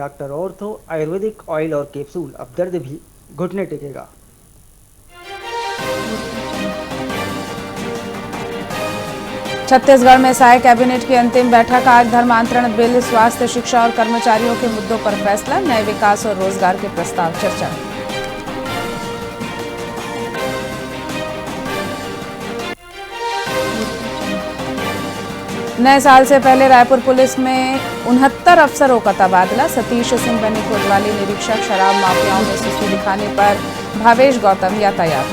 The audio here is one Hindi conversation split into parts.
डॉक्टर ऑर्थो आयुर्वेदिक ऑयल और कैप्सूल, अब दर्द भी घुटने टेकेगा। छत्तीसगढ़ में साय कैबिनेट की अंतिम बैठक आज। धर्मांतरण बिल, स्वास्थ्य, शिक्षा और कर्मचारियों के मुद्दों पर फैसला। नए विकास और रोजगार के प्रस्ताव चर्चा। नए साल से पहले रायपुर पुलिस में 69 अफसरों का तबादला। सतीश सिंह बने कोतवाली निरीक्षक। शराब माफियाओं में सुस्ती दिखाने पर भावेश गौतम यातायात।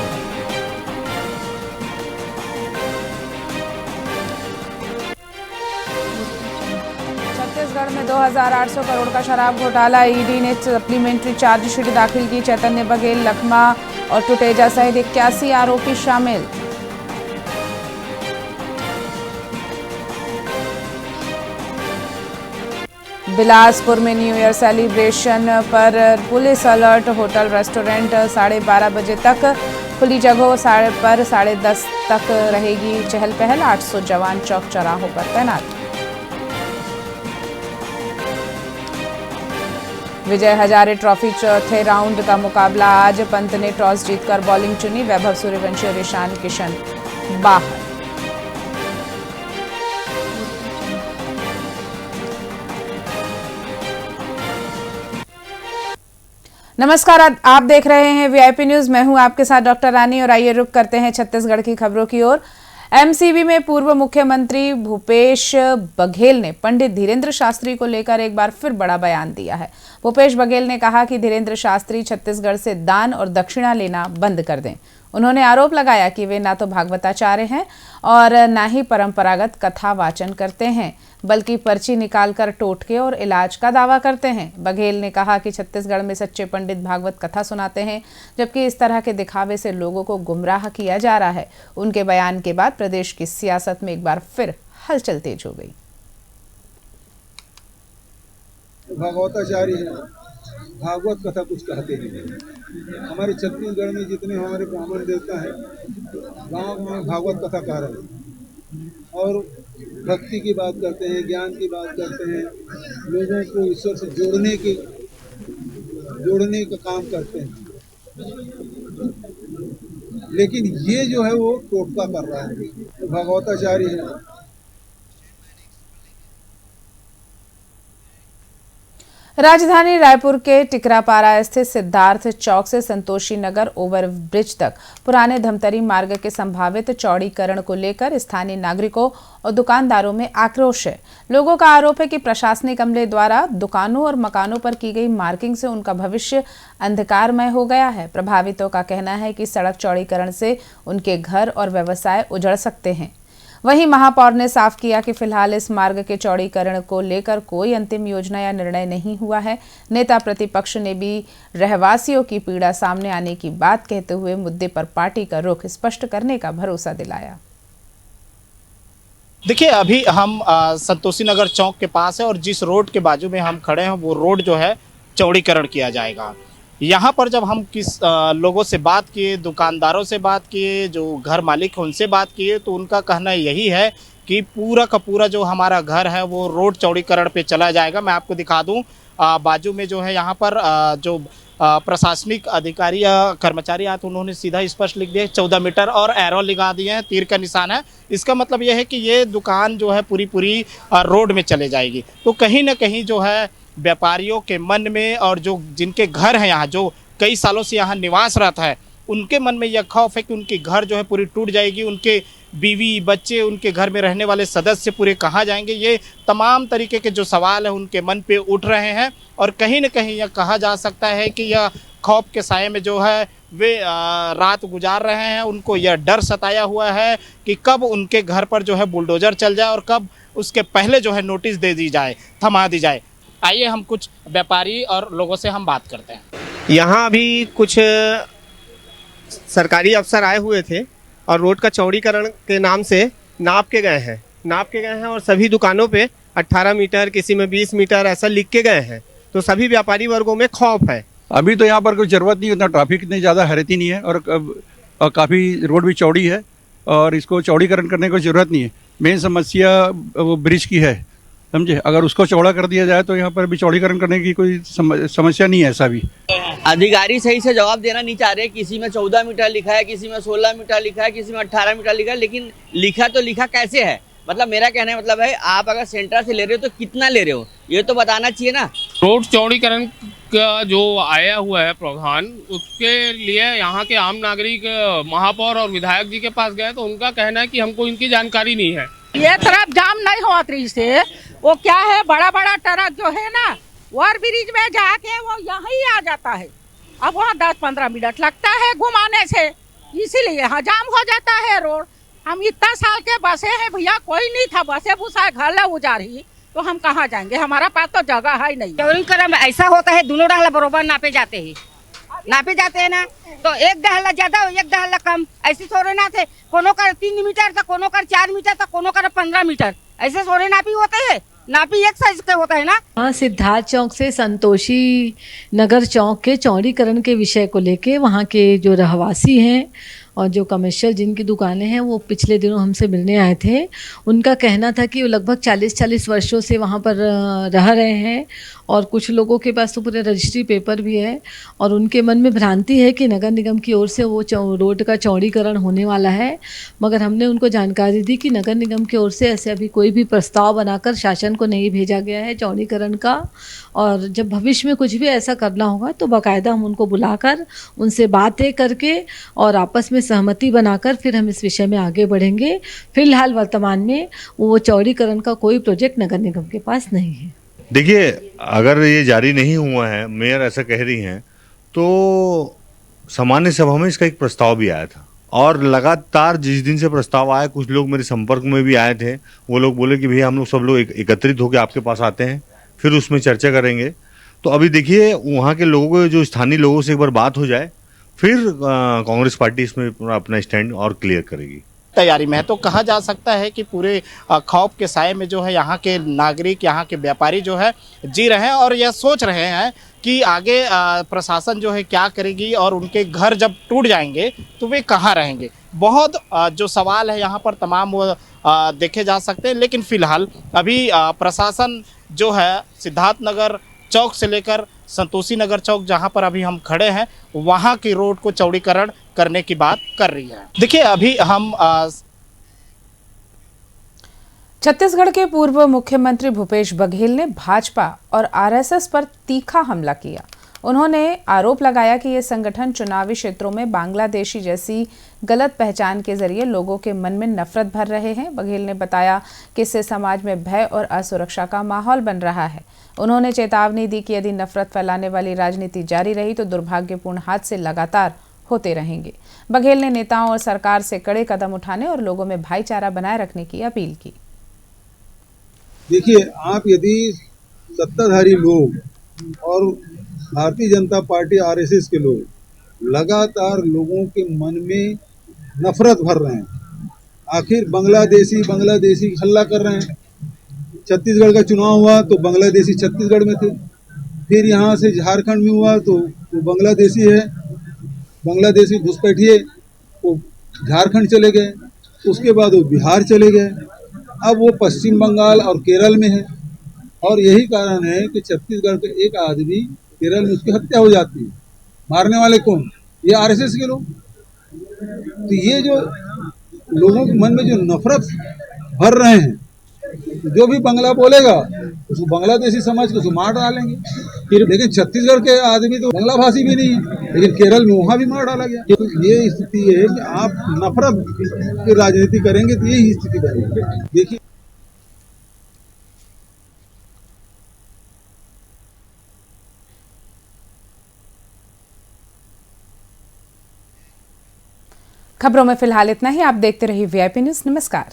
छत्तीसगढ़ में 2,800 करोड़ का शराब घोटाला। ईडी ने सप्लीमेंट्री चार्जशीट दाखिल की। चैतन्य बघेल, लखमा और टुटेजा सहित 81 आरोपी शामिल। बिलासपुर में न्यू ईयर सेलिब्रेशन पर पुलिस अलर्ट। होटल रेस्टोरेंट 12:30 बजे तक खुली जगहों पर 10:30 तक रहेगी चहल पहल। 800 जवान चौक चौराहों पर तैनात। विजय हजारे ट्रॉफी चौथे राउंड का मुकाबला आज। पंत ने टॉस जीतकर बॉलिंग चुनी। वैभव सूर्यवंशी और ईशान किशन बाहर। नमस्कार, आप देख रहे हैं वीआईपी न्यूज। मैं हूं आपके साथ डॉक्टर रानी और आइए रुक करते हैं छत्तीसगढ़ की खबरों की ओर। एमसीबी में पूर्व मुख्यमंत्री भूपेश बघेल ने पंडित धीरेन्द्र शास्त्री को लेकर एक बार फिर बड़ा बयान दिया है। भूपेश बघेल ने कहा कि धीरेन्द्र शास्त्री छत्तीसगढ़ से दान और दक्षिणा लेना बंद कर दें। उन्होंने आरोप लगाया कि वे ना तो भागवताचार्य हैं और ना ही परंपरागत कथा वाचन करते हैं, बल्कि पर्ची निकालकर टोटके और इलाज का दावा करते हैं। बघेल ने कहा कि छत्तीसगढ़ में सच्चे पंडित भागवत कथा सुनाते हैं, जबकि इस तरह के दिखावे से लोगों को गुमराह किया जा रहा है। उनके बयान के बाद प्रदेश की सियासत में एक बार फिर हलचल तेज हो गई। भागवताचार्य है, भागवत कथा कुछ कहते नहीं। हमारे छत्तीसगढ़ में जितने हमारे ब्राह्मण देवता हैं, गांव में भागवत कथा कह रहे हैं और भक्ति की बात करते हैं, ज्ञान की बात करते हैं, लोगों को ईश्वर से जोड़ने का काम करते हैं। लेकिन ये जो है वो टोटका कर रहा है, तो भागवताचार्य है। राजधानी रायपुर के टिकरापारा स्थित सिद्धार्थ चौक से संतोषी नगर ओवरब्रिज तक पुराने धमतरी मार्ग के संभावित चौड़ीकरण को लेकर स्थानीय नागरिकों और दुकानदारों में आक्रोश है। लोगों का आरोप है कि प्रशासनिक अमले द्वारा दुकानों और मकानों पर की गई मार्किंग से उनका भविष्य अंधकारमय हो गया है। प्रभावितों का कहना है कि सड़क चौड़ीकरण से उनके घर और व्यवसाय उजड़ सकते हैं। वहीं महापौर ने साफ किया कि फिलहाल इस मार्ग के चौड़ीकरण को लेकर कोई अंतिम योजना या निर्णय नहीं हुआ है। नेता प्रतिपक्ष ने भी रहवासियों की पीड़ा सामने आने की बात कहते हुए मुद्दे पर पार्टी का रुख स्पष्ट करने का भरोसा दिलाया। देखिए, अभी हम संतोषी नगर चौक के पास है और जिस रोड के बाजू में हम खड़े हैं वो रोड जो है चौड़ीकरण किया जाएगा। यहाँ पर जब हम लोगों से बात किए, दुकानदारों से बात किए, जो घर मालिक हैं उनसे बात किए, तो उनका कहना यही है कि पूरा का पूरा जो हमारा घर है वो रोड चौड़ीकरण पे चला जाएगा। मैं आपको दिखा दूं, बाजू में जो है यहाँ पर जो प्रशासनिक अधिकारी या कर्मचारी आते उन्होंने सीधा स्पष्ट लिख दिया 14 मीटर और एरो लगा दिए हैं, तीर का निशान है। इसका मतलब यह है कि ये दुकान जो है पूरी रोड में चले जाएगी। तो कहीं ना कहीं जो है व्यापारियों के मन में और जो जिनके घर हैं यहाँ, जो कई सालों से यहाँ निवास रहता है, उनके मन में यह खौफ है कि उनके घर जो है पूरी टूट जाएगी, उनके बीवी बच्चे, उनके घर में रहने वाले सदस्य पूरे कहाँ जाएंगे। ये तमाम तरीके के जो सवाल हैं उनके मन पे उठ रहे हैं और कहीं न कहीं यह कहा जा सकता है कि यह खौफ के साए में जो है वे रात गुजार रहे हैं। उनको यह डर सताया हुआ है कि कब उनके घर पर जो है बुलडोजर चल जाए और कब उसके पहले जो है नोटिस दे दी जाए, थमा दी जाए। आइए हम कुछ व्यापारी और लोगों से हम बात करते हैं। यहाँ अभी कुछ सरकारी अफसर आए हुए थे और रोड का चौड़ीकरण के नाम से नाप के गए हैं और सभी दुकानों पे 18 मीटर, किसी में 20 मीटर ऐसा लिख के गए हैं। तो सभी व्यापारी वर्गों में खौफ है। अभी तो यहाँ पर कोई ज़रूरत नहीं, उतना ट्रैफिक इतनी ज़्यादा हैरती नहीं है और काफ़ी रोड भी चौड़ी है और इसको चौड़ीकरण करने की ज़रूरत नहीं है। मेन समस्या वो ब्रिज की है समझे। अगर उसको चौड़ा कर दिया जाए तो यहाँ पर भी चौड़ीकरण करने की कोई समस्या नहीं है ऐसा भी। अधिकारी सही से जवाब देना नहीं चाह रहे। किसी में 14 मीटर लिखा है, किसी में 16 मीटर लिखा है, किसी में 18 मीटर लिखा है, लेकिन लिखा तो लिखा कैसे है? मतलब मेरा कहने का मतलब है, आप अगर सेंटर से ले रहे हो तो कितना ले रहे हो ये तो बताना चाहिए ना। रोड चौड़ीकरण का जो आया हुआ है प्रावधान, उसके लिए यहाँ के आम नागरिक महापौर और विधायक जी के पास गए तो उनका कहना है कि हमको इनकी जानकारी नहीं है। ये तरफ जाम नहीं होत रही से, वो क्या है, बड़ा बड़ा ट्रक जो है ना ओवर ब्रिज में जाके वो यहीं आ जाता है। अब वहाँ 10-15 मिनट लगता है घुमाने से, इसीलिए यहाँ जाम हो जाता है रोड। हम इतना साल के बसे हैं भैया, कोई नहीं था, बसे भूसा घर उजारी तो हम कहाँ जाएंगे, हमारा पास तो जगह है नहीं। चौड़ीकरण ऐसा होता है, दोनों डहला बरोबर नापे जाते हैं ना, तो एक डहला ज्यादा एक डहला कम, ऐसे थोड़े ना थे। कोनो कर 3 मीटर तो कोनो कर 4 मीटर तो कोनो कर 15 मीटर, ऐसे थोड़े नापी होते हैं। नापी एक साइज का होता है ना। हाँ, सिद्धार्थ चौक से संतोषी नगर चौक के चौड़ीकरण के विषय को लेके वहाँ के जो रहवासी हैं और जो कमर्शियल जिनकी दुकानें हैं वो पिछले दिनों हमसे मिलने आए थे। उनका कहना था कि वो लगभग 40 वर्षों से वहाँ पर रह रहे हैं और कुछ लोगों के पास तो पूरे रजिस्ट्री पेपर भी है और उनके मन में भ्रांति है कि नगर निगम की ओर से वो रोड का चौड़ीकरण होने वाला है। मगर हमने उनको जानकारी दी कि नगर निगम की ओर से ऐसे अभी कोई भी प्रस्ताव बनाकर शासन को नहीं भेजा गया है चौड़ीकरण का, और जब भविष्य में कुछ भी ऐसा करना होगा तो बाकायदा हम उनको बुलाकर उनसे बातें करके और आपस में सहमति बनाकर फिर हम इस विषय में आगे बढ़ेंगे। फिलहाल वर्तमान में वो चौड़ीकरण का कोई प्रोजेक्ट नगर निगम के पास नहीं है। देखिए, अगर ये जारी नहीं हुआ है, मेयर ऐसा कह रही हैं, तो सामान्य सभा में इसका एक प्रस्ताव भी आया था और लगातार जिस दिन से प्रस्ताव आया कुछ लोग मेरे संपर्क में भी आए थे। वो लोग बोले कि भैया हम लोग सब लोग एकत्रित होकर आपके पास आते हैं, फिर उसमें चर्चा करेंगे। तो अभी देखिए वहाँ के लोगों को, जो स्थानीय लोगों से एक बार बात हो जाए, फिर कांग्रेस पार्टी इसमें अपना स्टैंड और क्लियर करेगी। तैयारी में है तो कहा जा सकता है कि पूरे खौफ के साए में जो है यहाँ के नागरिक, यहाँ के व्यापारी जो है जी रहे हैं और यह सोच रहे हैं कि आगे प्रशासन जो है क्या करेगी और उनके घर जब टूट जाएंगे तो वे कहाँ रहेंगे। बहुत जो सवाल है यहाँ पर तमाम वो देखे जा सकते हैं। लेकिन फिलहाल अभी प्रशासन जो है सिद्धार्थ नगर चौक से लेकर संतोषी नगर चौक जहां पर अभी हम खड़े हैं वहां की रोड को चौड़ीकरण करने की बात कर रही है। देखिए अभी हम छत्तीसगढ़ के पूर्व मुख्यमंत्री भूपेश बघेल ने भाजपा और आरएसएस पर तीखा हमला किया। उन्होंने आरोप लगाया कि ये संगठन चुनावी क्षेत्रों में बांग्लादेशी जैसी गलत पहचान के जरिए लोगों के मन में नफरत भर रहे हैं। बघेल ने बताया कि इससे समाज में भय और असुरक्षा का माहौल बन रहा है। उन्होंने चेतावनी दी कि यदि नफरत फैलाने वाली राजनीति जारी रही तो दुर्भाग्यपूर्ण हादसे लगातार होते रहेंगे। बघेल ने नेताओं और सरकार से कड़े कदम उठाने और लोगों में भाईचारा बनाए रखने की अपील की। देखिए, आप यदि सत्ताधारी लोग और भारतीय जनता पार्टी आरएसएस के लोग लगातार लोगों के मन में नफरत भर रहे हैं, आखिर बांग्लादेशी हल्ला कर रहे हैं। छत्तीसगढ़ का चुनाव हुआ तो बांग्लादेशी छत्तीसगढ़ में थे, फिर यहाँ से झारखंड में हुआ तो वो बांग्लादेशी है, बांग्लादेशी घुसपैठिए वो झारखंड चले गए, उसके बाद वो बिहार चले गए, अब वो पश्चिम बंगाल और केरल में है। और यही कारण है कि छत्तीसगढ़ के एक आदमी केरल में उसकी हत्या हो जाती है। मारने वाले कौन? ये आरएसएस के लोग। तो ये जो लोगों के मन में जो नफरत भर रहे हैं, जो भी बंगला बोलेगा उसको बांग्लादेशी समझ के उसको मार डालेंगे। लेकिन छत्तीसगढ़ के आदमी तो बांग्ला भाषी भी नहीं है, लेकिन केरल में वहाँ भी मार डाला गया। तो ये स्थिति है कि आप नफरत की राजनीति करेंगे तो यही स्थिति बनेगी। देखिए, खबरों में फिलहाल इतना ही। आप देखते रहिए वीआईपी न्यूज़। नमस्कार।